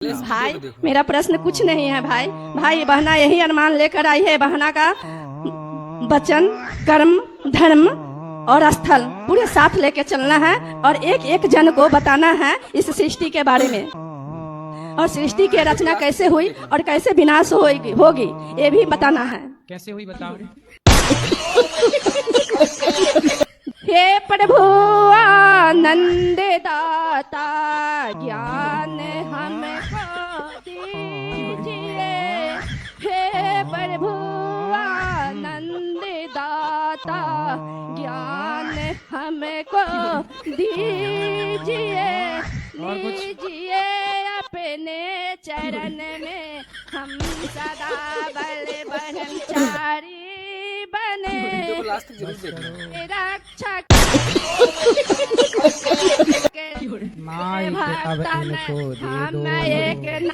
भाई मेरा प्रश्न कुछ नहीं है भाई। भाई बहना यही अरमान लेकर आई है। बहना का वचन, कर्म, धर्म और स्थल पूरे साथ लेके चलना है और एक एक जन को बताना है इस सृष्टि के बारे में, और सृष्टि की रचना कैसे हुई और कैसे विनाश होगी ये भी बताना है। कैसे हुई बताओ। हे प्रभु आनंद दाता ज्ञान हमको दीजिए। हे प्रभु आनंद दाता ज्ञान हमको दीजिए। लीजिए अपने चरण में हम सदा बल ब्रह्मचारी बने रक्षा माई के अब इनको दे दो।